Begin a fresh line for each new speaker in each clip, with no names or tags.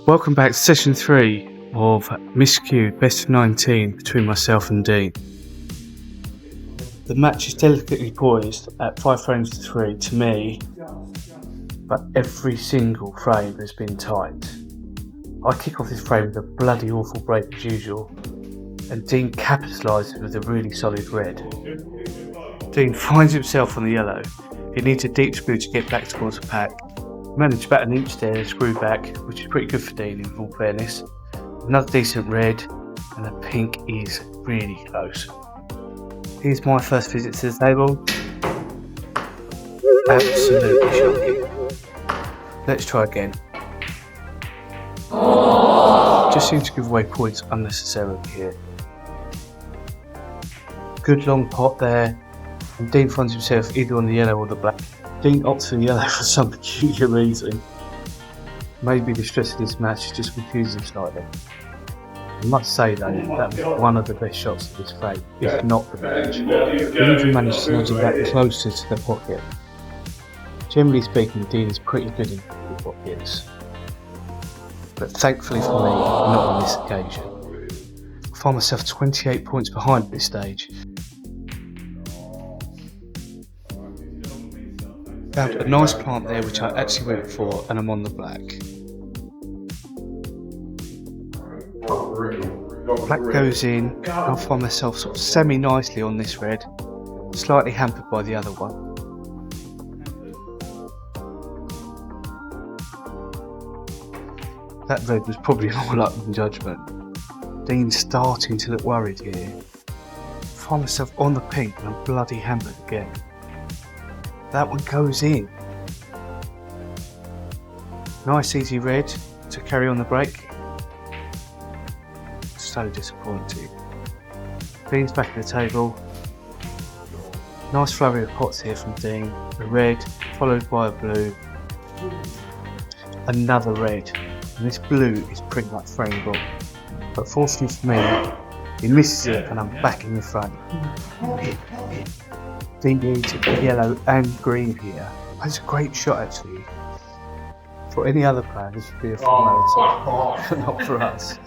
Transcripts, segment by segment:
Welcome back to session 3 of Miss Q Best of 19 between myself and Dean. The match is delicately poised at 5 frames to 3 to me, but every single frame has been tight. I kick off this frame with a bloody awful break as usual, and Dean capitalises with a really solid red. Dean finds himself on the yellow. He needs a deep screw to get back towards the pack. Managed about an inch there, screw back, which is pretty good for Dean in all fairness. Another decent red, and the pink is really close. Here's my first visit to the table. Absolutely shocking. Let's try again. Just seems to give away points unnecessarily here. Good long pot there, and Dean finds himself either on the yellow or the black. Dean opts for the yellow for some peculiar reason. Maybe the stress of this match just confuses him slightly. I must say though, that was one of the best shots of this frame, if not the match. He even managed to nudge it back closer to the pocket. Generally speaking, Dean is pretty good in the pockets, but thankfully for me, not on this occasion. I find myself 28 points behind at this stage. Found a nice plant there which I actually went for, and I'm on the black. Black goes in, and I find myself sort of semi-nicely on this red, slightly hampered by the other one. That red was probably more luck than judgment. Dean's starting to look worried here. I find myself on the pink and I'm bloody hampered again. That one goes in. Nice easy red to carry on the break. So disappointing. Dean's back at the table. Nice flurry of pots here from Dean. A red followed by a blue. Another red. And this blue is pretty much frameable. But fortunately for me, he misses it and I'm back in the front. Dean needs yellow and green here. That's a great shot actually. For any other player, this would be a formality, but not for us.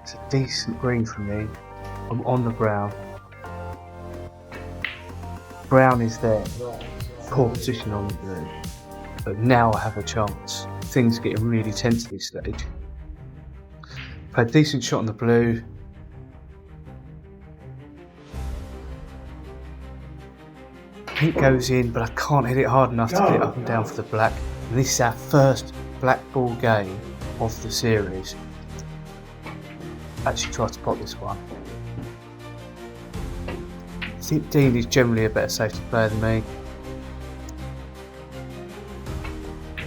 It's a decent green for me. I'm on the brown. Brown is there. Poor position on the blue. But now I have a chance. Things are getting really tense at this stage. Played a decent shot on the blue. Pink goes in, but I can't hit it hard enough to get it up and down for the black. And this is our first black ball game of the series. Actually tried to pot this one. I think Dean is generally a better safety player than me.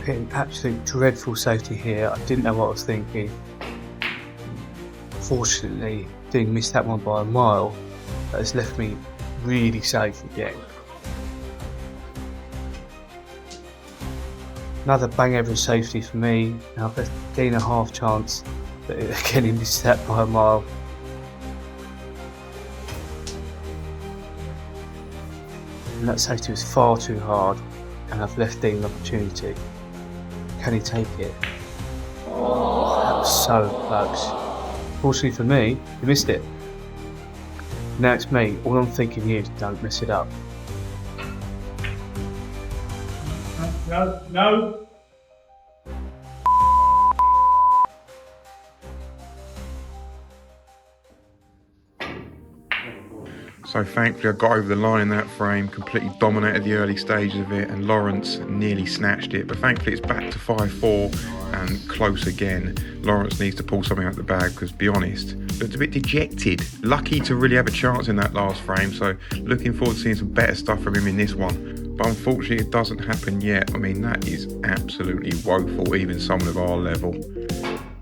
Hitting absolute dreadful safety here. I didn't know what I was thinking. Fortunately, Dean missed that one by a mile. That has left me really safe again. Another bang average safety for me. Now I've left Dean a half chance, but again he missed that by a mile. And that safety was far too hard, and I've left Dean an opportunity. Can he take it? Oh, that was so close. Fortunately for me, he missed it. Now it's me. All I'm thinking is don't mess it up.
No.
So thankfully I got over the line in that frame, completely dominated the early stages of it, and Lawrence nearly snatched it, but thankfully it's back to 5-4 and close again. Lawrence needs to pull something out the bag because, to be honest, looked a bit dejected. Lucky to really have a chance in that last frame, so looking forward to seeing some better stuff from him in this one. But unfortunately it doesn't happen yet. I mean, that is absolutely woeful, even someone of our level.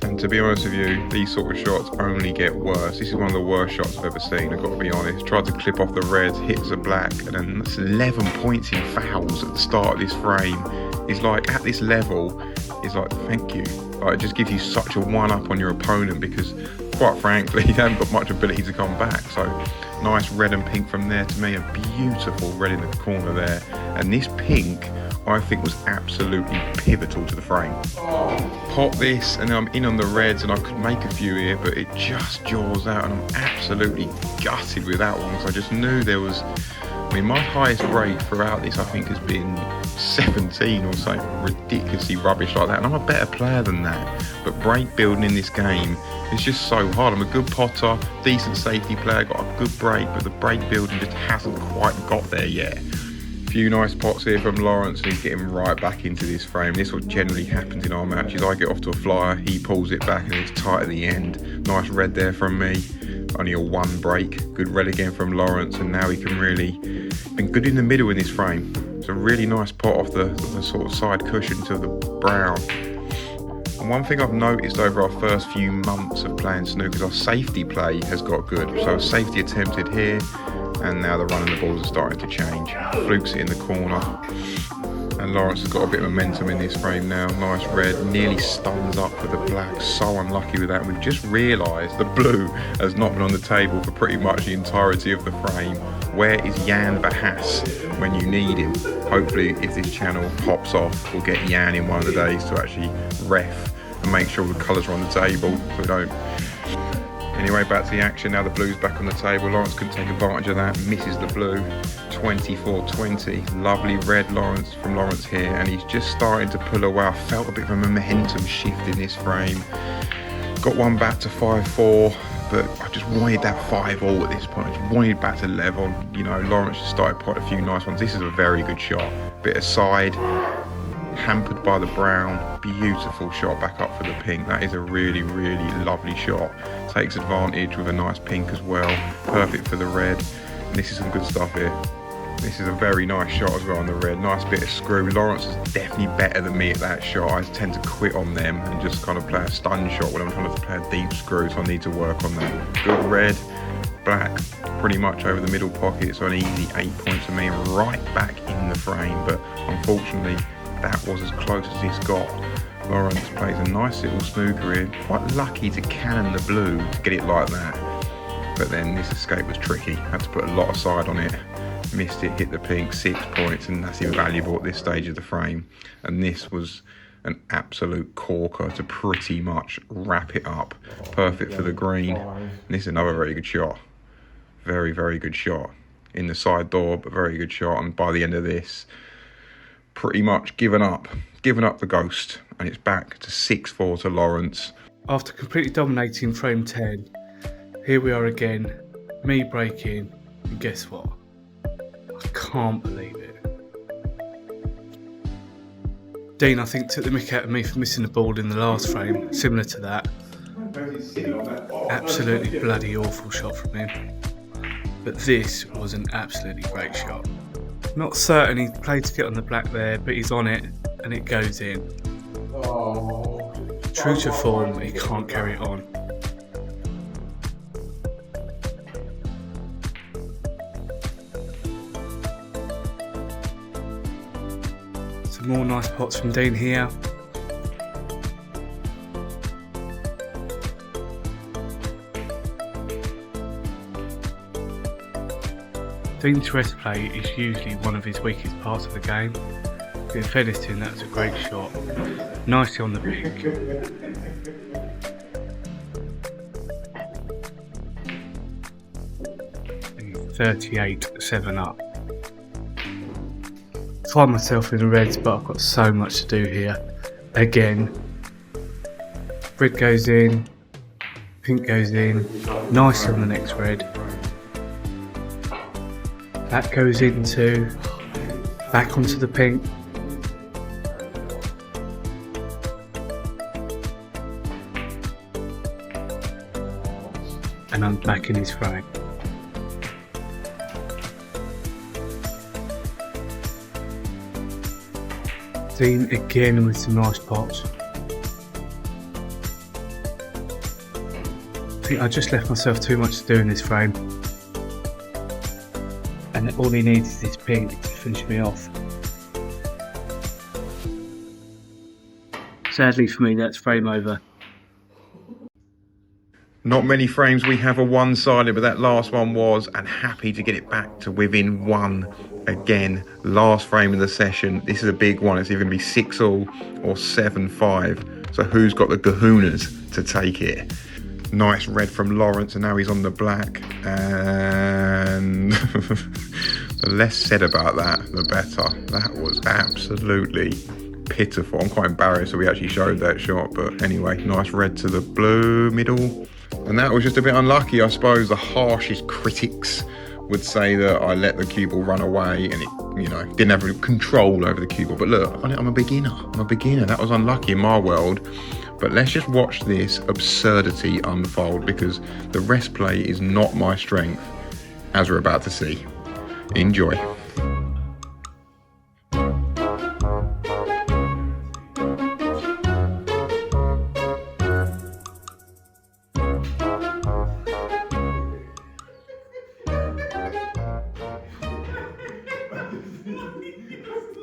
And to be honest with you, these sort of shots only get worse. This is one of the worst shots I've ever seen, I've got to be honest. Tried to clip off the red, hits the black, and then that's 11 points in fouls at the start of this frame. It's like, at this level, it's like, thank you. Like, it just gives you such a one-up on your opponent because, quite frankly, you haven't got much ability to come back. So, nice red and pink from there to me, a beautiful red in the corner there. And this pink I think was absolutely pivotal to the frame. Pop this and I'm in on the reds and I could make a few here, but it just jaws out and I'm absolutely gutted with that one, because I just knew there was, I mean, my highest break throughout this I think has been 17 or something ridiculously rubbish like that, and I'm a better player than that. But break building in this game is just so hard. I'm a good potter, decent safety player, got a good break, but the break building just hasn't quite got there yet. Few nice pots here from Lawrence, and he's getting right back into this frame. This is what generally happens in our matches. I get off to a flyer, he pulls it back and it's tight at the end. Nice red there from me, only a one break. Good red again from Lawrence, and now he can really, been good in the middle in this frame. It's a really nice pot off the sort of side cushion to the brown. And one thing I've noticed over our first few months of playing snooker is our safety play has got good. So safety attempted here, and now the run and the balls are starting to change. Flukes it in the corner, and Lawrence has got a bit of momentum in this frame now. Nice red, nearly stuns up for the black. So unlucky with that. We've just realised the blue has not been on the table for pretty much the entirety of the frame. Where is Jan Bahas when you need him? Hopefully, if this channel pops off, we'll get Jan in one of the days to actually ref and make sure the colours are on the table so we don't. Anyway, back to the action. Now the blue's back on the table. Lawrence can take advantage of that, misses the blue. 24-20. Lovely red from Lawrence here, and he's just starting to pull away. I felt a bit of a momentum shift in this frame. Got one back to 5-4, but I just wanted that 5-all at this point. I just wanted back to level. You know, Lawrence just started quite a few nice ones. This is a very good shot. Bit aside, hampered by the brown. Beautiful shot back up for the pink. That is a really, really lovely shot. Takes advantage with a nice pink as well. Perfect for the red. And this is some good stuff here. This is a very nice shot as well on the red. Nice bit of screw. Lawrence is definitely better than me at that shot. I tend to quit on them and just kind of play a stun shot when I'm trying to play a deep screw, so I need to work on that. Good red, black, pretty much over the middle pocket, so an easy 8 points for me. Right back in the frame, but unfortunately that was as close as he's got. Lawrence plays a nice little snooker here. Quite lucky to cannon the blue to get it like that. But then this escape was tricky. Had to put a lot aside on it. Missed it, hit the pink, 6 points, and that's invaluable at this stage of the frame. And this was an absolute corker to pretty much wrap it up. Perfect for the green. And this is another very good shot. Very, very good shot. In the side door, but very good shot. And by the end of this, pretty much given up the ghost, and it's back to 6-4 to Lawrence.
After completely dominating frame 10, here we are again, me breaking, and guess what? I can't believe it. Dean, I think, took the mick out of me for missing the ball in the last frame, similar to that. Absolutely bloody awful shot from him. But this was an absolutely great shot. Not certain he played to get on the black there, but he's on it and it goes in. True to form, he can't carry it on. Some more nice pots from Dean here. Dean's rest play is usually one of his weakest parts of the game. In fairness to him, that's a great shot. Nicely on the pink. And 38-7 up. Find myself in the reds, but I've got so much to do here. Again. Red goes in. Pink goes in. Nice on the next red. That goes into, back onto the pink. And I'm back in his frame. Dean again with some nice pots. I think I just left myself too much to do in this frame. And all he needs is this pink to finish me off. Sadly for me, that's frame over.
Not many frames we have are one-sided, but that last one was, and happy to get it back to within one Again, last frame of the session. This is a big one. It's either going to be 6-all or 7-5. So who's got the kahunas to take it? Nice red from Lawrence, and now he's on the black. And the less said about that, the better. That was absolutely pitiful. I'm quite embarrassed that we actually showed that shot, but anyway, nice red to the blue middle. And that was just a bit unlucky, I suppose. The harshest critics would say that I let the cue ball run away and it, didn't have control over the cue ball. But look, I'm a beginner. That was unlucky in my world. But let's just watch this absurdity unfold, because the rest play is not my strength, as we're about to see. Enjoy.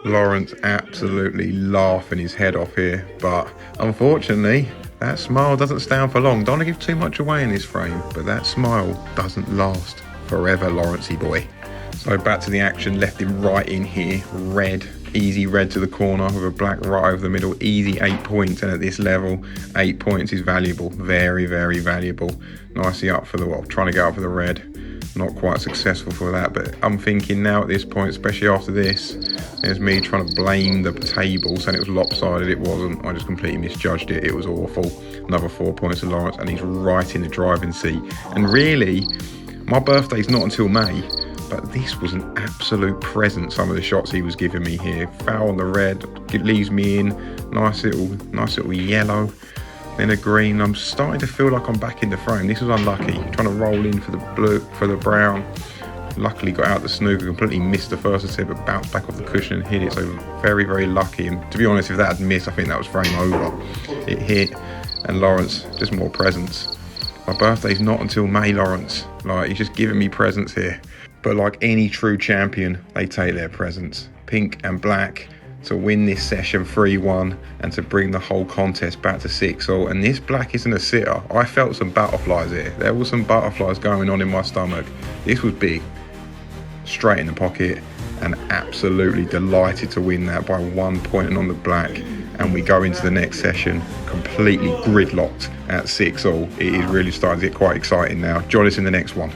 Lawrence absolutely laughing his head off here, but unfortunately that smile doesn't stand for long. Don't want to give too much away in this frame, but that smile doesn't last forever, Lawrencey boy. So back to the action, left him right in here, red, easy red to the corner with a black right over the middle, easy 8 points, and at this level 8 points is valuable, very, very valuable. Nicely up for the, trying to get up for the red. Not quite successful for that, but I'm thinking now at this point, especially after this, there's me trying to blame the table, saying it was lopsided. It wasn't. I just completely misjudged it. It was awful. Another 4 points to Lawrence, and he's right in the driving seat. And really, my birthday's not until May, but this was an absolute present. Some of the shots he was giving me here. Foul on the red, it leaves me in. Nice little yellow. Then a green. I'm starting to feel like I'm back in the frame. This was unlucky. Trying to roll in for the blue, for the brown. Luckily got out the snooker, completely missed the first attempt, but bounced back off the cushion and hit it. So very, very lucky. And to be honest, if that had missed, I think that was frame over. It hit, and Lawrence, just more presents. My birthday's not until May, Lawrence. Like, he's just giving me presents here. But like any true champion, they take their presents. Pink and black to win this session 3-1 and to bring the whole contest back to 6-all. And this black isn't a sitter. I felt some butterflies here. There were some butterflies going on in my stomach. This was big. Straight in the pocket, and absolutely delighted to win that by 1 point and on the black. And we go into the next session completely gridlocked at 6-all. It is really starting to get quite exciting now. Join us in the next one.